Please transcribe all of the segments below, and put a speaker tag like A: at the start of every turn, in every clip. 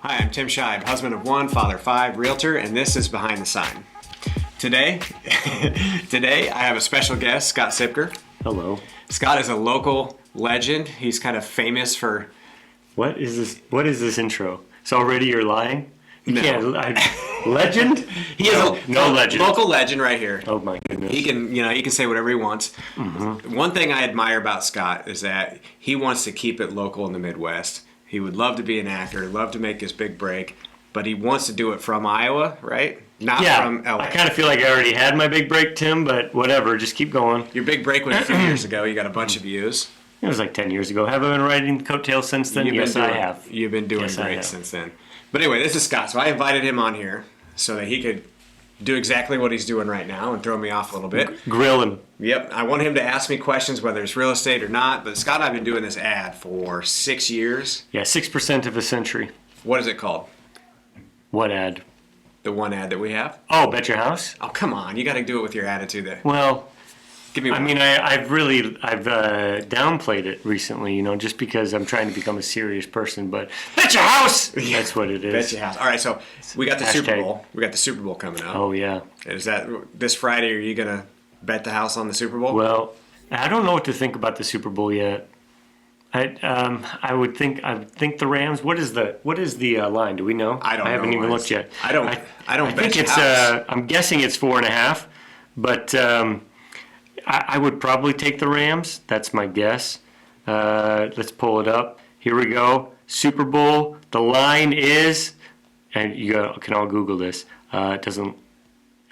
A: Hi, I'm Tim Scheib, husband of one, father of five, realtor, and this is Behind the Sign. Today I have a special guest, Scott Siepker.
B: Hello.
A: Scott is a local legend. He's kind of famous for...
B: What is this? What is this intro? So already you're lying? You
A: No.
B: can't. Legend? He is no legend.
A: Local legend right here.
B: Oh my goodness.
A: He can say whatever he wants.
B: Mm-hmm.
A: One thing I admire about Scott is that he wants to keep it local in the Midwest. He would love to be an actor, love to make his big break, but he wants to do it from Iowa, right? Not from LA.
B: I kind of feel like I already had my big break, Tim, but whatever. Just keep going.
A: Your big break was a few years ago. You got a bunch of views.
B: It was like 10 years ago. Have I been riding coattails since then? Yes, I have.
A: You've been doing great since then. But anyway, this is Scott. So I invited him on here so that he could do exactly what he's doing right now and throw me off a little bit.
B: Grill him.
A: Yep. I want him to ask me questions, whether it's real estate or not. But Scott and I have been doing this ad for 6 years.
B: Yeah, 6% of a century.
A: What is it called?
B: What ad?
A: The one ad that we have?
B: Oh, Bet Your House?
A: Oh, come on. You got to do it with your attitude there.
B: Well...
A: Give me one.
B: I mean, I've downplayed it recently, just because I'm trying to become a serious person. But Bet Your House, that's what it is.
A: Bet Your House. All right, so we got the Super
B: Hashtag.
A: Bowl. We got the Super Bowl coming up.
B: Oh yeah.
A: Is that this Friday? Are you gonna bet the house on the Super Bowl?
B: Well, I don't know what to think about the Super Bowl yet. I would think the Rams. What is the line? Do we know?
A: I don't know.
B: I haven't even looked yet.
A: I don't.
B: I think it's. I'm guessing it's 4.5, but. I would probably take the Rams. That's my guess. Let's pull it up. Here we go. Super Bowl. The line is, and you can all Google this. It doesn't.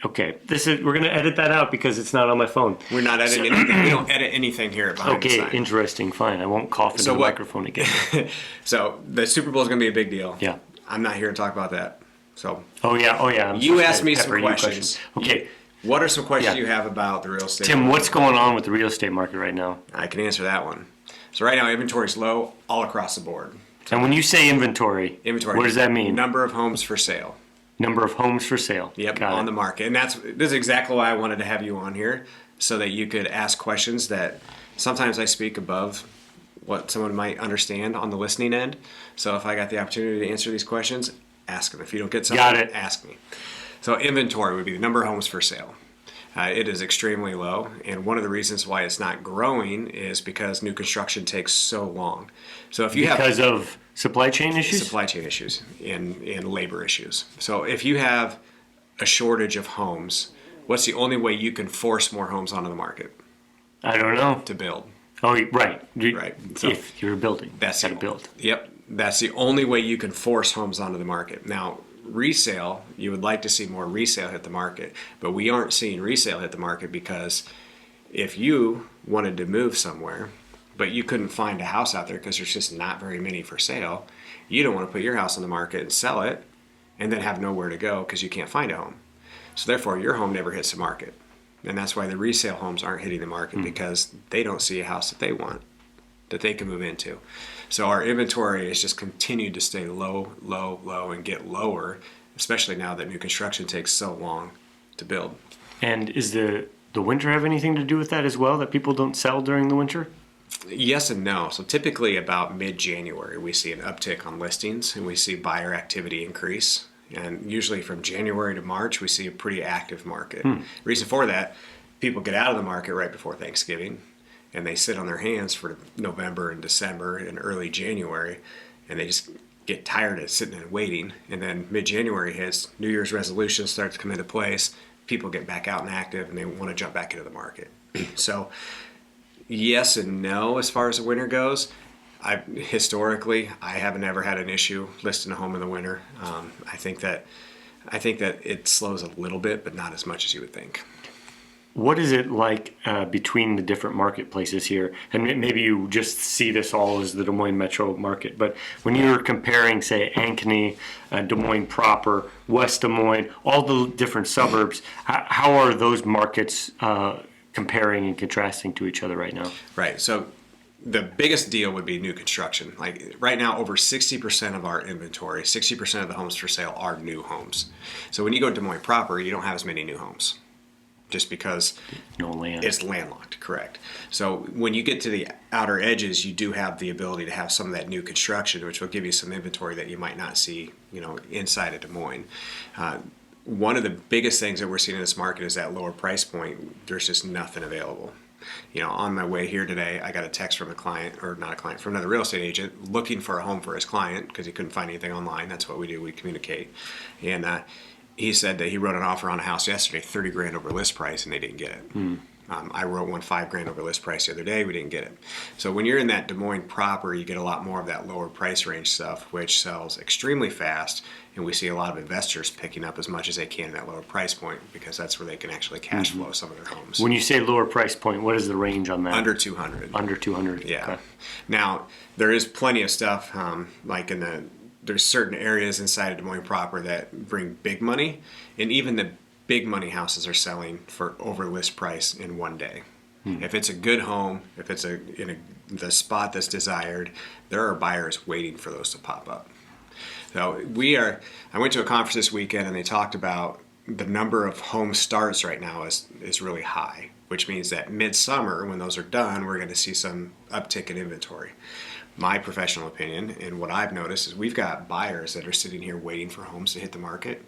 B: Okay, we're gonna edit that out because it's not on my phone.
A: We're not editing anything. We don't edit anything here at Behind the Sign.
B: Okay, interesting. Fine. I won't cough into the microphone again.
A: So the Super Bowl is gonna be a big deal.
B: Yeah.
A: I'm not here to talk about that. So.
B: Oh yeah.
A: You asked me some questions.
B: Okay.
A: What are some questions you have about the real estate
B: Tim,
A: market?
B: what's going on with the real estate market right now?
A: I can answer that one. So right now, inventory is low all across the board.
B: And when you say inventory, what does that mean?
A: Number of homes for sale.
B: Number of homes for sale.
A: Yep, on the market. And this is exactly why I wanted to have you on here, so that you could ask questions that sometimes I speak above what someone might understand on the listening end. So if I got the opportunity to answer these questions, ask them. If you don't get something, ask me. So inventory would be the number of homes for sale. It is extremely low, and one of the reasons why it's not growing is because new construction takes so long. So if you
B: because of supply chain issues?
A: Supply chain issues and labor issues. So if you have a shortage of homes, what's the only way you can force more homes onto the market?
B: I don't know.
A: To build.
B: Oh, right.
A: Right. So
B: if you're building,
A: that's
B: got to build.
A: Yep. That's the only way you can force homes onto the market. Now, resale, you would like to see more resale hit the market, but we aren't seeing resale hit the market because if you wanted to move somewhere, but you couldn't find a house out there because there's just not very many for sale, you don't want to put your house on the market and sell it and then have nowhere to go because you can't find a home. So therefore, your home never hits the market. And that's why the resale homes aren't hitting the market because they don't see a house that they want, that they can move into. So our inventory has just continued to stay low, and get lower, especially now that new construction takes so long to build.
B: And is the winter have anything to do with that as well, that people don't sell during the winter?
A: Yes and no. So typically about mid-January, we see an uptick on listings and we see buyer activity increase. And usually from January to March, we see a pretty active market. Reason for that, people get out of the market right before Thanksgiving. And they sit on their hands for November and December and early January, and they just get tired of sitting and waiting. And then mid-January hits, New Year's resolutions start to come into place, people get back out and active, and they want to jump back into the market. So yes and no as far as the winter goes. Historically, I haven't ever had an issue listing a home in the winter. I think that it slows a little bit, but not as much as you would think.
B: What is it like between the different marketplaces here? And maybe you just see this all as the Des Moines metro market, but when you're comparing, say, Ankeny, Des Moines proper, West Des Moines, all the different suburbs, how are those markets comparing and contrasting to each other right now?
A: Right. So the biggest deal would be new construction. Like right now, over 60% of our inventory, 60% of the homes for sale are new homes. So when you go to Des Moines proper, you don't have as many new homes. just because
B: No land.
A: it's landlocked, correct. So when you get to the outer edges, you do have the ability to have some of that new construction, which will give you some inventory that you might not see, inside of Des Moines. One of the biggest things that we're seeing in this market is that lower price point. There's just nothing available. On my way here today, I got a text from a client, or not a client, from another real estate agent looking for a home for his client because he couldn't find anything online. That's what we do. We communicate. And he said that he wrote an offer on a house yesterday, 30 grand over list price, and they didn't get it. I wrote one 5 grand over list price the other day. We didn't get it. So when you're in that Des Moines proper, you get a lot more of that lower price range stuff, which sells extremely fast. And we see a lot of investors picking up as much as they can in that lower price point because that's where they can actually cash flow some of their homes.
B: When you say lower price point, what is the range on that?
A: Under 200.
B: Under 200.
A: Yeah.
B: Okay.
A: Now, there is plenty of stuff, like there's certain areas inside of Des Moines proper that bring big money, and even the big money houses are selling for over list price in one day. If it's a good home, if it's in the spot that's desired, there are buyers waiting for those to pop up. So I went to a conference this weekend and they talked about the number of home starts right now is really high, which means that midsummer, when those are done, we're going to see some uptick in inventory. My professional opinion and what I've noticed is we've got buyers that are sitting here waiting for homes to hit the market.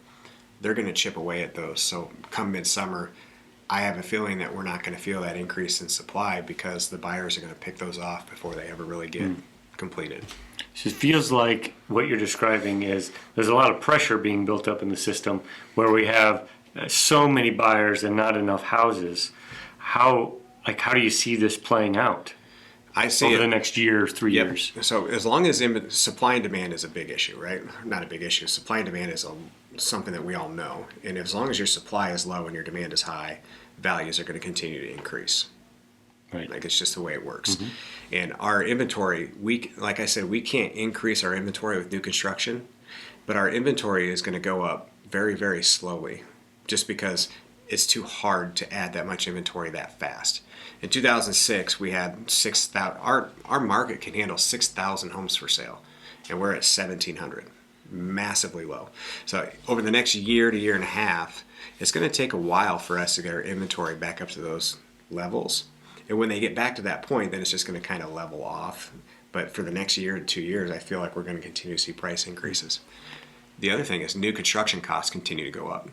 A: They're going to chip away at those. So come midsummer, I have a feeling that we're not going to feel that increase in supply because the buyers are going to pick those off before they ever really get completed.
B: So it feels like what you're describing is there's a lot of pressure being built up in the system where we have so many buyers and not enough houses. How do you see this playing out?
A: I see
B: over
A: it,
B: the next year, 3 years.
A: So as long as supply and demand is a big issue, right? Not a big issue. Supply and demand is something that we all know. And as long as your supply is low and your demand is high, values are going to continue to increase.
B: Right.
A: Like it's just the way it works. And our inventory, like I said, we can't increase our inventory with new construction, but our inventory is going to go up very, very slowly just because it's too hard to add that much inventory that fast. In 2006, we had 6,000. Our market can handle 6,000 homes for sale, and we're at 1,700, massively low. So over the next year to year and a half, it's going to take a while for us to get our inventory back up to those levels. And when they get back to that point, then it's just going to kind of level off. But for the next year to 2 years, I feel like we're going to continue to see price increases. The other thing is new construction costs continue to go up.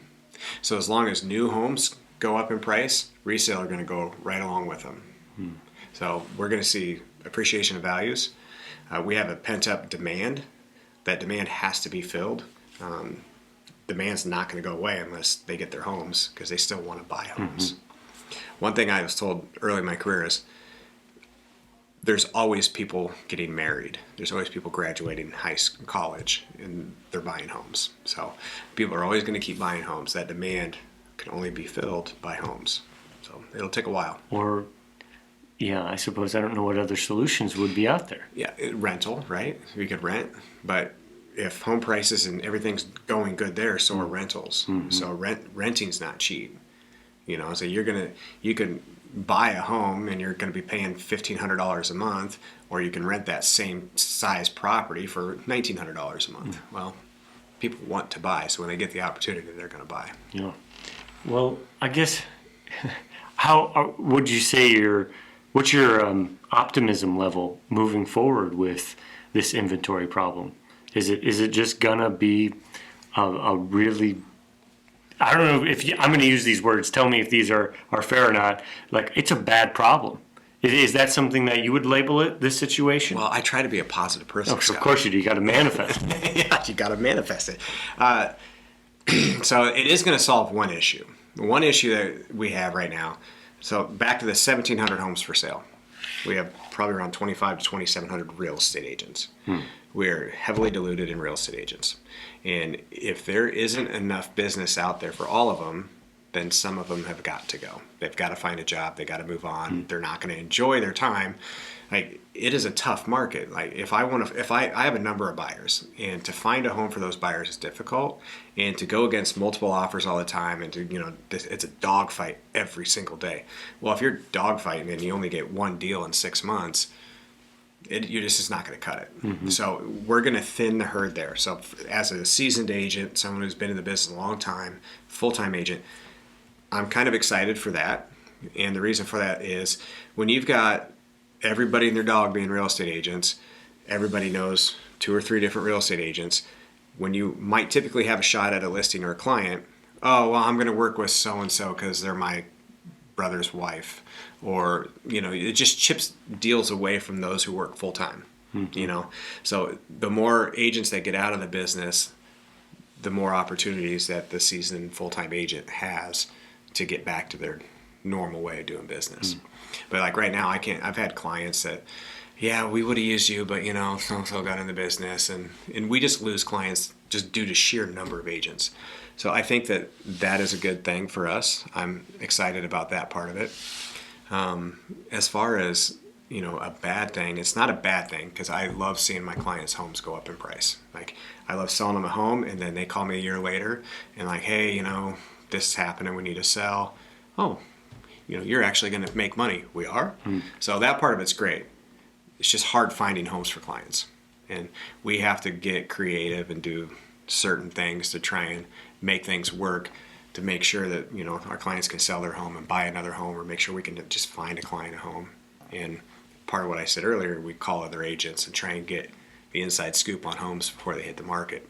A: So as long as new homes go up in price, resale are going to go right along with them. So we're going to see appreciation of values. We have a pent-up demand. That demand has to be filled. Demand's not going to go away unless they get their homes because they still want to buy homes. One thing I was told early in my career is there's always people getting married. There's always people graduating high school, college, and they're buying homes. So people are always going to keep buying homes. That demand can only be filled by homes. So it'll take a while.
B: Or, yeah, I suppose I don't know what other solutions would be out there.
A: Yeah, rental, right? We could rent, but if home prices and everything's going good there, so are rentals. So renting's not cheap. So you can buy a home and you're going to be paying $1,500 a month, or you can rent that same size property for $1,900 a month. Well, people want to buy, so when they get the opportunity, they're going to buy.
B: Yeah. Well, I guess, how would you say what's your optimism level moving forward with this inventory problem? Is it just gonna be a really, I don't know if I'm going to use these words. Tell me if these are fair or not. Like, it's a bad problem. Is that something that you would label it, this situation?
A: Well, I try to be a positive person.
B: Of course you do. You got to manifest.
A: Yeah, you got to manifest it. So it is going to solve one issue. One issue that we have right now. So back to the 1,700 homes for sale. We have probably around 2,500 to 2,700 real estate agents. We're heavily diluted in real estate agents. And if there isn't enough business out there for all of them, then some of them have got to go. They've got to find a job. They got to move on. They're not going to enjoy their time. Like, it is a tough market. Like, if I have a number of buyers, and to find a home for those buyers is difficult, and to go against multiple offers all the time, and to, it's a dogfight every single day. Well, if you're dogfighting and you only get one deal in 6 months, you're just not going to cut it. So we're going to thin the herd there. So as a seasoned agent, someone who's been in the business a long time, full-time agent, I'm kind of excited for that. And the reason for that is when you've got everybody and their dog being real estate agents, everybody knows 2 or 3 different real estate agents. When you might typically have a shot at a listing or a client, oh, well, I'm going to work with so-and-so because they're my brother's wife. Or, it just chips deals away from those who work full-time, So the more agents that get out of the business, the more opportunities that the seasoned full-time agent has to get back to their normal way of doing business. But like right now, I've had clients that, yeah, we would have used you, but so-and-so got in the business, and we just lose clients just due to sheer number of agents. So I think that is a good thing for us. I'm excited about that part of it. As far as, a bad thing, it's not a bad thing because I love seeing my clients' homes go up in price. Like I love selling them a home and then they call me a year later and like, hey, this is happening, we need to sell. Oh, you're actually going to make money. We are. So that part of it's great. It's just hard finding homes for clients. And we have to get creative and do certain things to try and make things work to make sure that, our clients can sell their home and buy another home, or make sure we can just find a client a home. And part of what I said earlier, we call other agents and try and get the inside scoop on homes before they hit the market,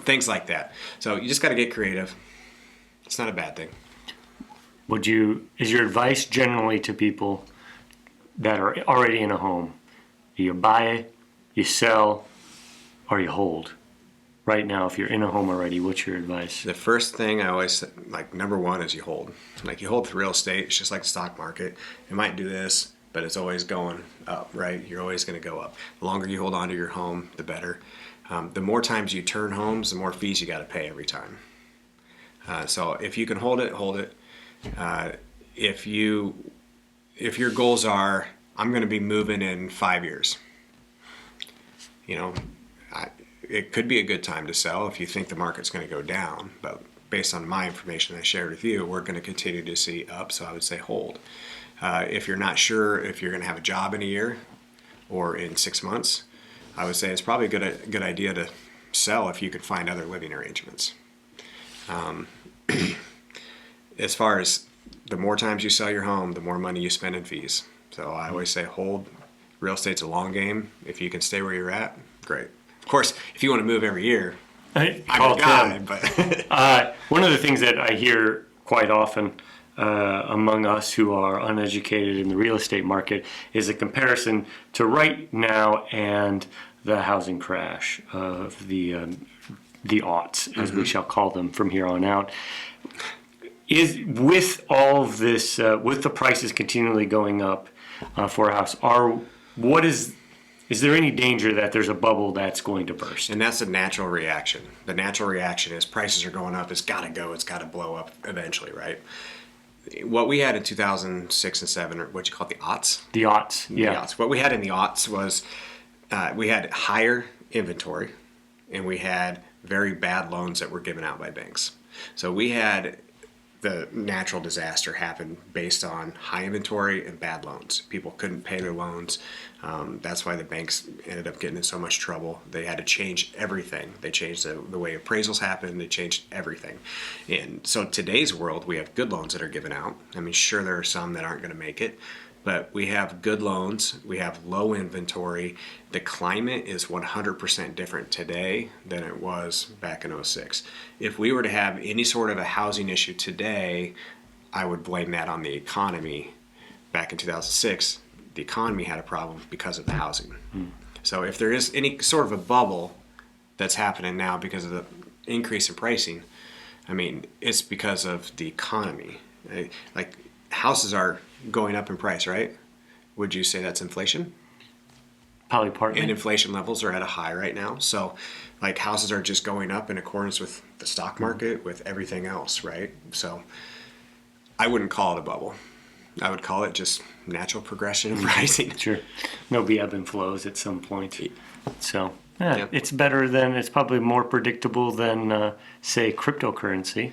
A: things like that. So you just got to get creative. It's not a bad thing.
B: Is your advice generally to people that are already in a home, you buy, you sell, or you hold? Right now, if you're in a home already, what's your advice?
A: The first thing I always number one is you hold. Like you hold with real estate, it's just like the stock market. It might do this, but it's always going up, right? You're always going to go up. The longer you hold on to your home, the better. The more times you turn homes, the more fees you got to pay every time. So if you can hold it, hold it. If your goals are, I'm going to be moving in 5 years, it could be a good time to sell if you think the market's going to go down. But based on my information I shared with you, we're going to continue to see up. So I would say hold. If you're not sure if you're going to have a job in a year or in 6 months, I would say it's probably a good idea to sell if you could find other living arrangements. As far as the more times you sell your home, the more money you spend in fees. So I always say hold. Real estate's a long game. If you can stay where you're at, great. Of course, if you want to move every year, I'm a guy. But
B: one of the things that I hear quite often among us who are uneducated in the real estate market is a comparison to right now and the housing crash of the aughts, as we shall call them from here on out. Is with all of this, with the prices continually going up for a house, is there any danger that there's a bubble that's going to burst?
A: And that's a natural reaction. The natural reaction is prices are going up. It's got to go. It's got to blow up eventually, right? What we had in 2006 and 7, or what you call it, the aughts?
B: The aughts, yeah.
A: The aughts. What we had in the aughts was we had higher inventory, and we had very bad loans that were given out by banks. So we had the natural disaster happen based on high inventory and bad loans. People couldn't pay their loans. That's why the banks ended up getting in so much trouble. They had to change everything. They changed the way appraisals happened. They changed everything. And so today's world, we have good loans that are given out. I mean, sure, there are some that aren't going to make it, but we have good loans. We have low inventory. The climate is 100% different today than it was back in 06. If we were to have any sort of a housing issue today, I would blame that on the economy. Back in 2006, the economy had a problem because of the housing. So if there is any sort of a bubble that's happening now because of the increase in pricing, I mean, it's because of the economy. Like houses are going up in price, right? Would you say that's inflation?
B: Probably partly.
A: And inflation levels are at a high right now. So like houses are just going up in accordance with the stock market, with everything else, right? So I wouldn't call it a bubble. I would call it just natural progression of pricing.
B: Sure. There'll be ebb and flows at some point. So
A: Yeah.
B: it's probably more predictable than, say, cryptocurrency.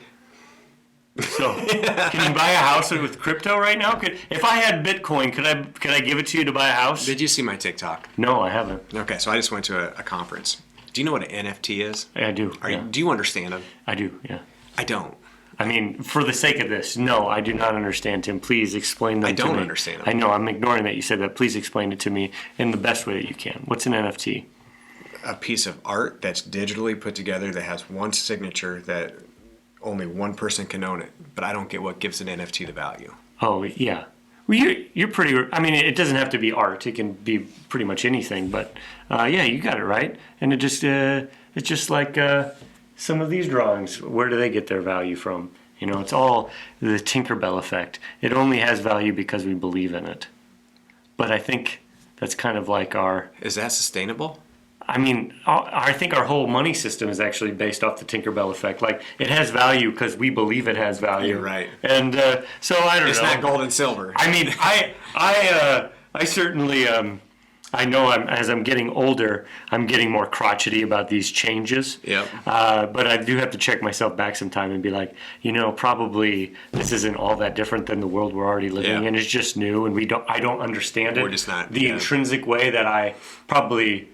B: So, can you buy a house with crypto right now? If I had Bitcoin, could I give it to you to buy a house?
A: Did you see my TikTok?
B: No, I haven't.
A: Okay, so I just went to a conference. Do you know what an NFT is?
B: I do.
A: Do you understand them?
B: I do. Yeah.
A: I don't.
B: I mean, for the sake of this, no, I do not understand, Tim. Please explain them to me.
A: I don't understand them.
B: I know, I'm ignoring that you said that. Please explain it to me in the best way that you can. What's an NFT?
A: A piece of art that's digitally put together that has one signature that only one person can own it. But I don't get what gives an NFT the value.
B: Oh, yeah. Well, you're pretty, I mean, it doesn't have to be art. It can be pretty much anything. But, yeah, you got it right. And it's just like some of these drawings. Where do they get their value from? You know, it's all the Tinkerbell Effect. It only has value because we believe in it. But I think that's kind of like our...
A: Is that sustainable?
B: I mean, I think our whole money system is actually based off the Tinkerbell Effect. Like, it has value because we believe it has value.
A: You're right.
B: And so I don't know.
A: It's not gold and silver.
B: I mean, I certainly, I know as I'm getting older, I'm getting more crotchety about these changes.
A: Yep.
B: But I do have to check myself back sometime and be like, you know, probably this isn't all that different than the world we're already living in. It's just new, and I don't understand it.
A: We're just not.
B: The intrinsic way that I probably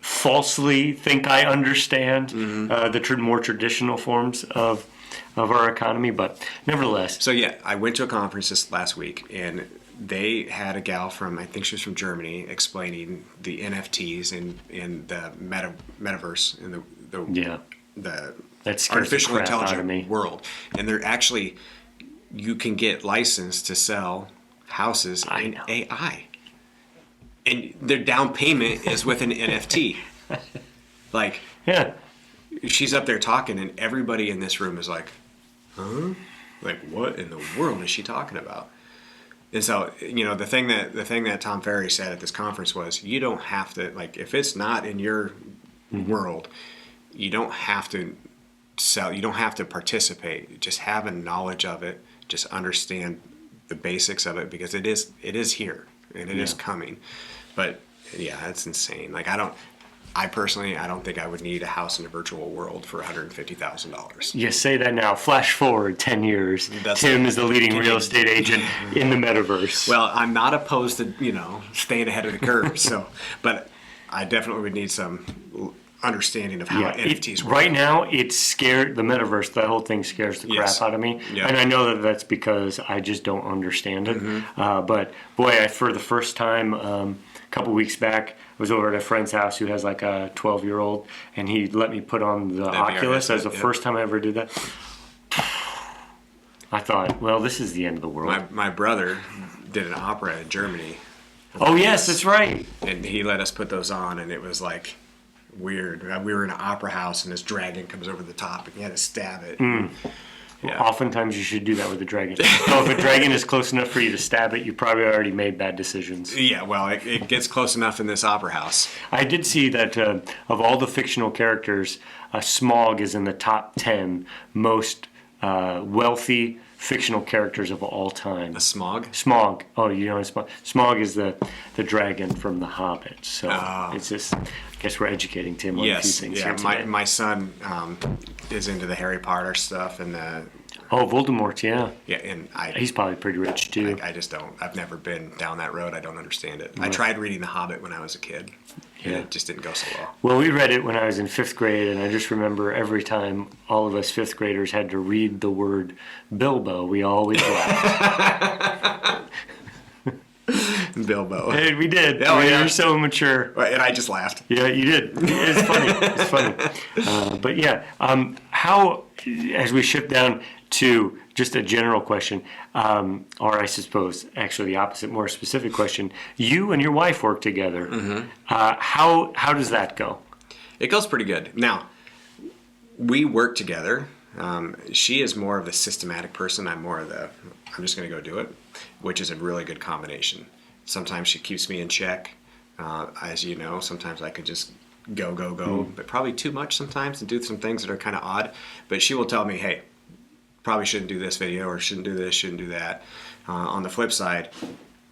B: falsely think I understand the more traditional forms of our economy, but nevertheless.
A: So yeah, I went to a conference this last week, and they had a gal from, I think she was from Germany, explaining the NFTs in the metaverse, in the
B: That
A: artificial
B: the crap out of me.
A: intelligent world. And they're actually, you can get licensed to sell houses in AI. And their down payment is with an NFT. Like,
B: Yeah.
A: she's up there talking, and everybody in this room is like, huh? Like, what in the world is she talking about? And so, you know, the thing that Tom Ferry said at this conference was, you don't have to, like, if it's not in your world, you don't have to sell, you don't have to participate. Just have a knowledge of it, just understand the basics of it, because it is here and it is coming. But yeah, that's insane. Like, I personally don't think I would need a house in a virtual world for $150,000.
B: You say that now. Flash forward 10 years. Tim is the leading real estate agent in the metaverse.
A: Well, I'm not opposed to, you know, staying ahead of the curve. So, but I definitely would need some understanding of how NFTs work.
B: Right now, it's scared. The metaverse, that whole thing scares the crap out of me.
A: Yeah.
B: And I know that that's because I just don't understand it. But boy, for the first time, a couple weeks back, I was over at a friend's house who has like a 12-year-old, and he let me put on the Oculus. That was the first time I ever did that. I thought, well, this is the end of the world.
A: My brother did an opera in Germany.
B: Oh, yes, that's right.
A: And he let us put those on, and it was like weird. We were in an opera house, and this dragon comes over the top, and you had to stab it. Yeah.
B: Oftentimes you should do that with a dragon. So if a dragon is close enough for you to stab it, you probably already made bad decisions.
A: Yeah, well, it gets close enough in this opera house.
B: I did see that of all the fictional characters, Smaug is in the top 10 most wealthy fictional characters of all time.
A: A Smaug?
B: Smaug. Oh, you know Smaug. Smaug is the dragon from The Hobbit. So it's just, I guess we're educating Tim on a few things here today.
A: My son is into the Harry Potter stuff and
B: Oh, Voldemort, yeah.
A: Yeah, and
B: he's probably pretty rich too.
A: I just don't. I've never been down that road. I don't understand it. I tried reading The Hobbit when I was a kid. And it just didn't go so well.
B: Well, we read it when I was in 5th grade, and I just remember every time all of us 5th graders had to read the word Bilbo, we always laughed.
A: Bilbo.
B: Hey, we did.
A: Oh,
B: we
A: yeah.
B: were so mature.
A: And I just laughed.
B: Yeah, you did. It's funny. It's funny. But yeah, how, as we shift down to just a general question, or I suppose actually the opposite, more specific question, you and your wife work together. How does that go?
A: It goes pretty good. Now, we work together. She is more of the systematic person. I'm more of the, I'm just going to go do it, which is a really good combination. Sometimes she keeps me in check. As you know, sometimes I could just go, but probably too much sometimes and do some things that are kind of odd. But she will tell me, hey, probably shouldn't do this video or shouldn't do this, shouldn't do that. On the flip side,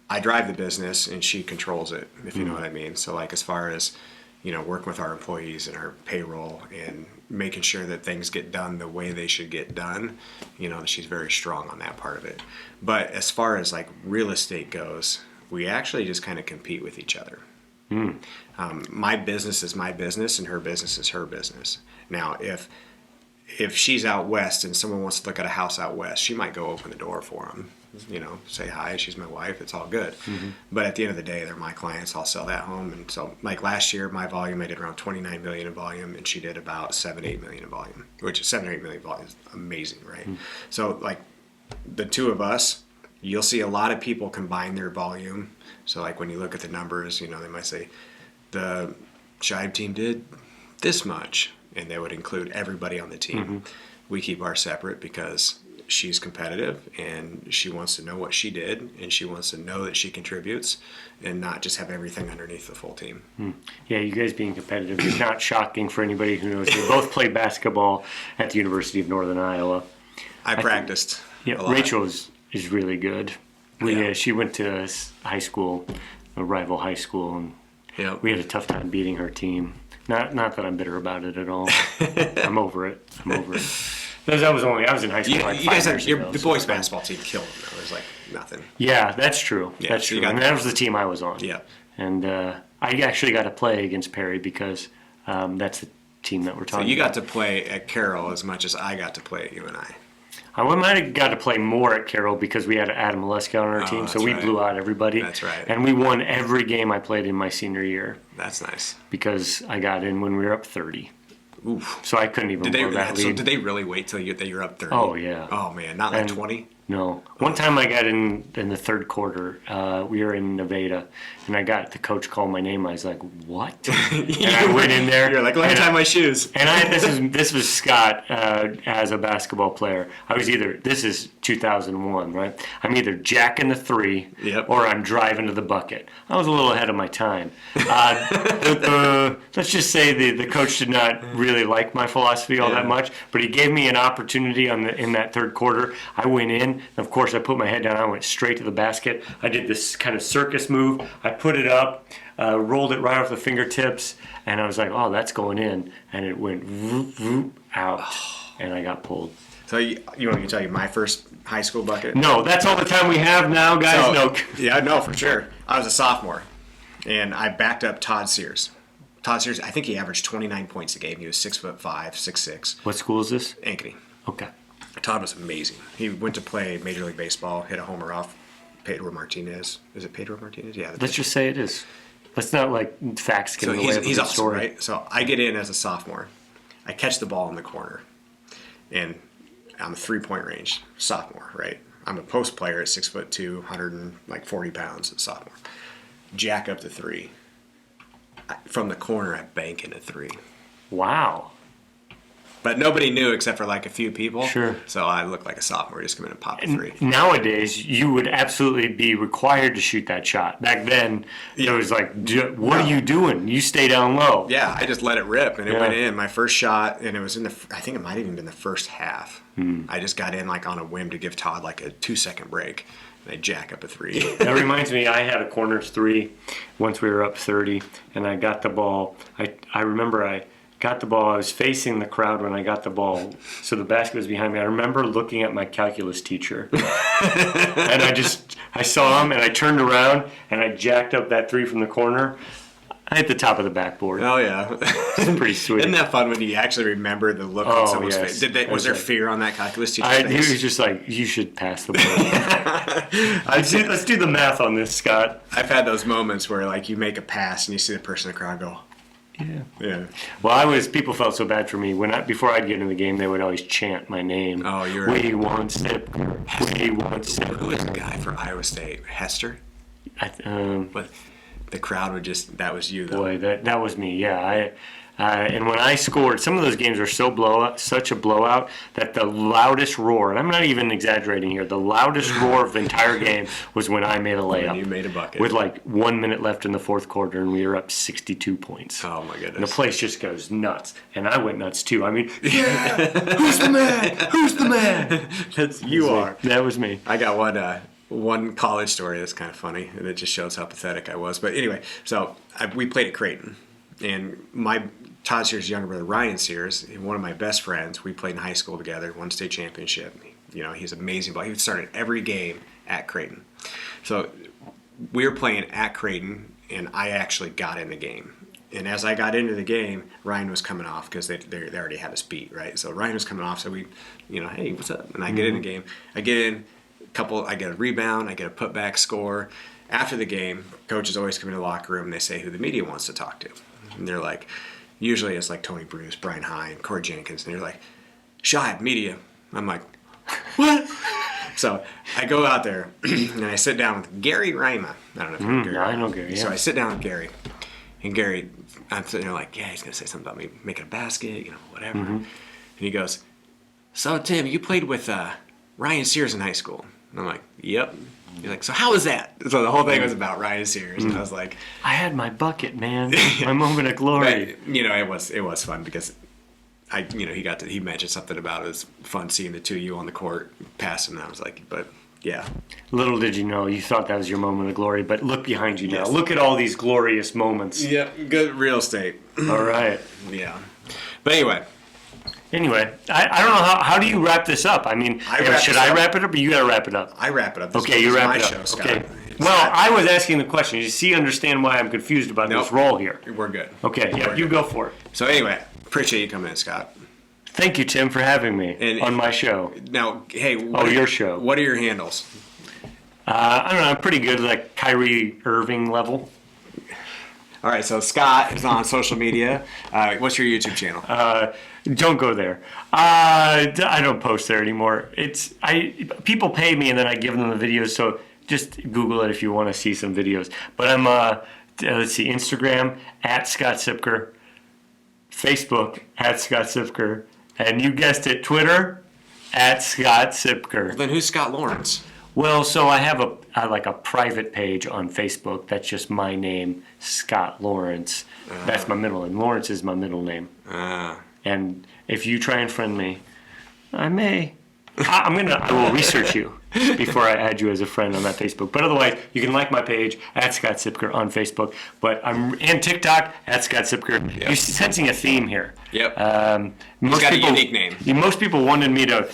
A: I drive the business and she controls it, if you know what I mean. So like as far as, you know, working with our employees and our payroll and making sure that things get done the way they should get done, you know, she's very strong on that part of it. But as far as like real estate goes, we actually just kind of compete with each other. My business is my business and her business is her business. Now, if if she's out west and someone wants to look at a house out west, she might go open the door for them. Say hi, she's my wife, it's all good. But at the end of the day, they're my clients, I'll sell that home. And so like last year, my volume, I did around 29 million in volume, and she did about 7-8 million in volume, which is 7 or 8 million volume is amazing, right? So like the two of us, you'll see a lot of people combine their volume. So like when you look at the numbers, they might say the Scheib team did this much, and they would include everybody on the team. We keep ours separate because she's competitive and she wants to know what she did, and she wants to know that she contributes and not just have everything underneath the full team.
B: Yeah, you guys being competitive is not shocking for anybody who knows. We both played basketball at the University of Northern Iowa.
A: I practiced a lot.
B: Rachel is really good. She went to high school, a rival high school, and we had a tough time beating her team. Not that I'm bitter about it at all. I'm over it. I was in high school like 5 years ago.
A: The boys' basketball team killed them, though. It was like nothing.
B: Yeah, that's true.
A: Yeah,
B: that's
A: so
B: true. And that was the team I was on.
A: Yeah.
B: And I actually got to play against Perry because that's the team that we're talking about.
A: So you got to play at Carroll as much as I got to play at UNI.
B: I might have got to play more at Carroll because we had Adam Maleska on our team, so we blew out everybody.
A: That's right.
B: And we won every game I played in my senior year.
A: That's nice.
B: Because I got in when we were up 30.
A: Oof.
B: So I couldn't even blow that lead.
A: So did they really wait till you're up 30?
B: Oh, yeah.
A: Oh, man. Not like 20?
B: No. One time I got in the third quarter. We were in Nevada, and I got the coach call my name. I was like, "What?" And I went in there.
A: You're like, "Let me tie my shoes."
B: And this was Scott as a basketball player. This is 2001, right? I'm either jacking the three, or I'm driving to the bucket. I was a little ahead of my time. Let's just say the coach did not really like my philosophy all that much, but he gave me an opportunity in that third quarter. I went in. Of course, I put my head down. I went straight to the basket. I did this kind of circus move. I put it up, rolled it right off the fingertips, and I was like, "Oh, that's going in," and it went whoop, whoop, out, and I got pulled.
A: So you want me to tell you my first high school bucket?
B: No, that's all the time we have now, guys.
A: No, for sure. I was a sophomore, and I backed up Todd Sears. Todd Sears, I think he averaged 29 points a game. He was 6'5", 6'6".
B: What school is this?
A: Ankeny.
B: Okay.
A: Todd was amazing. He went to play Major League Baseball, hit a homer off Pedro Martinez. Is it Pedro Martinez? Yeah.
B: Let's just say it is. Let's not facts get in the way of the
A: awesome,
B: story.
A: Right? So I get in as a sophomore. I catch the ball in the corner, and I'm a 3-point range sophomore. Right? I'm a post player at 6'2", 140 pounds. At sophomore. Jack up the three. From the corner, I bank in a three.
B: Wow.
A: But nobody knew except for like a few people.
B: Sure.
A: So I looked like a sophomore, just come in and pop a three.
B: Nowadays, you would absolutely be required to shoot that shot. Back then, it was like, what are you doing? You stay down low.
A: Yeah, I just let it rip, and it went in. My first shot, and it was I think it might have even been the first half. I just got in like on a whim to give Todd like a 2-second break. And I jack up a three.
B: That reminds me, I had a corners three once we were up 30, and I got the ball. I remember I got the ball. I was facing the crowd when I got the ball, so the basket was behind me. I remember looking at my calculus teacher, and I saw him, and I turned around, and I jacked up that three from the corner. I hit the top of the backboard.
A: Oh, yeah.
B: It's pretty sweet.
A: Isn't that fun when you actually remember the look on someone's face? Was there fear on that calculus teacher's face?
B: He was just like, you should pass the ball. Let's do the math on this, Scott.
A: I've had those moments where like you make a pass and you see the person in the crowd go, yeah.
B: Well, people felt so bad for me. Before I'd get in the game, they would always chant my name.
A: Oh, you're...
B: We want Siepker. We want Siepker.
A: Who was the guy for Iowa State? Hester? But the crowd would just, that was you, though.
B: Boy, that was me, yeah. And when I scored, some of those games are such a blowout that the loudest roar, and I'm not even exaggerating here, the loudest roar of the entire game was when I made a layup.
A: When you made a bucket.
B: With like 1 minute left in the fourth quarter, and we were up 62 points.
A: Oh, my goodness.
B: And the place just goes nuts. And I went nuts, too. I mean, yeah, who's the man? Who's the man?
A: You are.
B: That was me.
A: I got one college story that's kind of funny, and it just shows how pathetic I was. But anyway, so we played at Creighton, and Todd Sears' younger brother, Ryan Sears, one of my best friends, we played in high school together, won state championship. He's amazing, but he would start in every game at Creighton. So we were playing at Creighton, and I actually got in the game. And as I got into the game, Ryan was coming off because they already had us beat, right? So Ryan was coming off, so we, hey, what's up? And I get in the game. I get in, I get a rebound, I get a putback score. After the game, coaches always come into the locker room and they say who the media wants to talk to. And they're like, usually it's like Tony Bruce, Brian Hine, Corey Jenkins, and they're like, Scheib, media. I'm like, what? So I go out there and I sit down with Gary Rima. I don't know if you know Gary.
B: I know Gary, yeah.
A: So I sit down with Gary. And Gary, I'm sitting there like, yeah, he's going to say something about me making a basket, whatever. And he goes, so Tim, you played with Ryan Sears in high school. And I'm like, yep. He's like, so how was that? So the whole thing was about Ryan Sears. And I was like,
B: I had my bucket, man. My moment of glory.
A: But, it was fun because he mentioned something about it was fun seeing the two of you on the court passing. And I was like, but yeah.
B: Little did you know, you thought that was your moment of glory, but look behind you now.
A: Yes.
B: Look at all these glorious moments.
A: Yep, good real estate.
B: All right.
A: Yeah. But anyway,
B: I don't know how do you wrap this up? I mean, should I wrap it up or you got to wrap it up?
A: I wrap it up.
B: Okay, you wrap it up.
A: Show, Scott.
B: Okay. Well, I was asking the question. You understand why I'm confused about this role here.
A: We're good.
B: Okay, yeah, you go for it.
A: So anyway, appreciate you coming in, Scott.
B: Thank you, Tim, for having me on my show.
A: Now, hey.
B: Your show.
A: What are your handles?
B: I don't know. I'm pretty good, like Kyrie Irving level.
A: All right, so Scott is on social media. What's your YouTube channel?
B: Don't go there. I don't post there anymore. People pay me and then I give them the videos. So just Google it if you want to see some videos. But I'm let's see, Instagram at Scott Siepker, Facebook at Scott Siepker, and you guessed it, Twitter at Scott Siepker.
A: Then who's Scott Lawrence?
B: Well, so I have a private page on Facebook. That's just my name, Scott Lawrence. That's my middle name. Lawrence is my middle name. And if you try and friend me, I may. I will research you before I add you as a friend on that Facebook. But otherwise, you can like my page at Scott Siepker on Facebook. But and TikTok at Scott Siepker. Yep. You're sensing a theme here.
A: Yep. He's got a unique name.
B: Most people wanted me to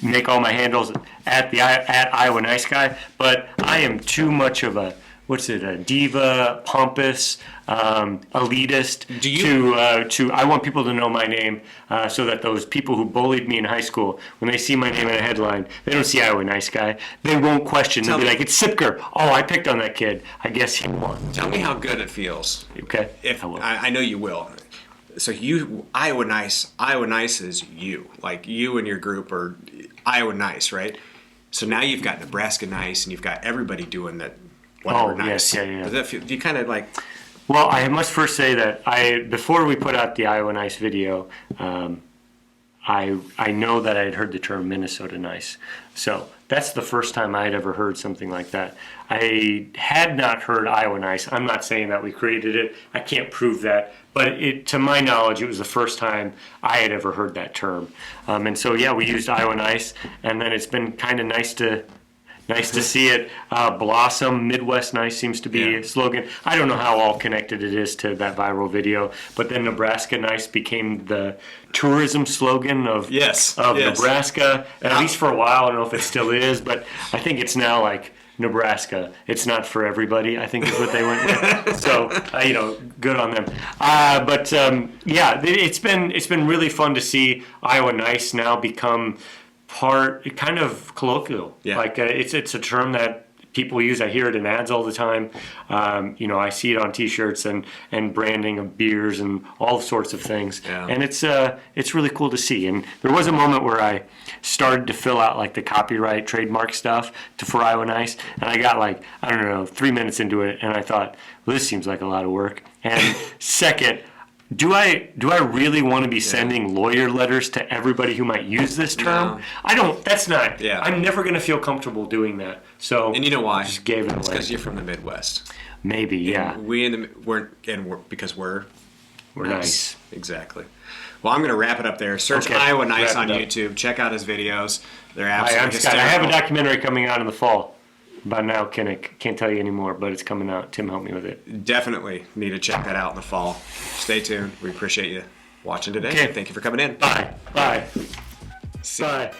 B: make all my handles at Iowa Nice Guy, but I am too much of a diva, pompous, elitist. I want people to know my name so that those people who bullied me in high school, when they see my name in a headline, they don't see Iowa Nice Guy. They won't question. They'll be like, it's Siepker. Oh, I picked on that kid. I guess he won.
A: Tell me how good it feels.
B: Okay.
A: I know you will. So Iowa Nice is you. Like you and your group are Iowa Nice, right? So now you've got Nebraska Nice and you've got everybody doing that. Nice.
B: Yes, yeah.
A: Does that feel? Do you kind of like?
B: Well, I must first say that before we put out the Iowa Nice video, I know that I had heard the term Minnesota Nice. So that's the first time I had ever heard something like that. I had not heard Iowa Nice. I'm not saying that we created it. I can't prove that. But to my knowledge, it was the first time I had ever heard that term. And so, yeah, we used Iowa Nice. And then it's been kind of nice to see it blossom. Midwest Nice seems to be a slogan. I don't know how all connected it is to that viral video, but then Nebraska Nice became the tourism slogan of Nebraska, at least for a while. I don't know if it still is, but I think it's now like Nebraska. It's not for everybody, I think is what they went with. So, good on them. It's been really fun to see Iowa Nice now become kind of colloquial. Yeah. Like it's a term that people use. I hear it in ads all the time. I see it on T-shirts and branding of beers and all sorts of things. Yeah. And it's really cool to see. And there was a moment where I started to fill out like the copyright trademark stuff for Iowa Nice, and I got 3 minutes into it, and I thought, well, this seems like a lot of work. And second, do I really want to be sending lawyer letters to everybody who might use this term? No. I don't. That's not. Yeah. I'm never going to feel comfortable doing that. So. And you know why? Just gave it away. It's because you're from the Midwest. Maybe. Yeah. Because we're nice. Exactly. Well, I'm going to wrap it up there. Search Iowa Nice on YouTube. Check out his videos. They're absolutely hysterical. I have a documentary coming out in the fall. About now, can't tell you anymore, but it's coming out. Tim helped me with it. Definitely need to check that out in the fall. Stay tuned. We appreciate you watching today. Okay. Thank you for coming in. Bye. Bye. Bye.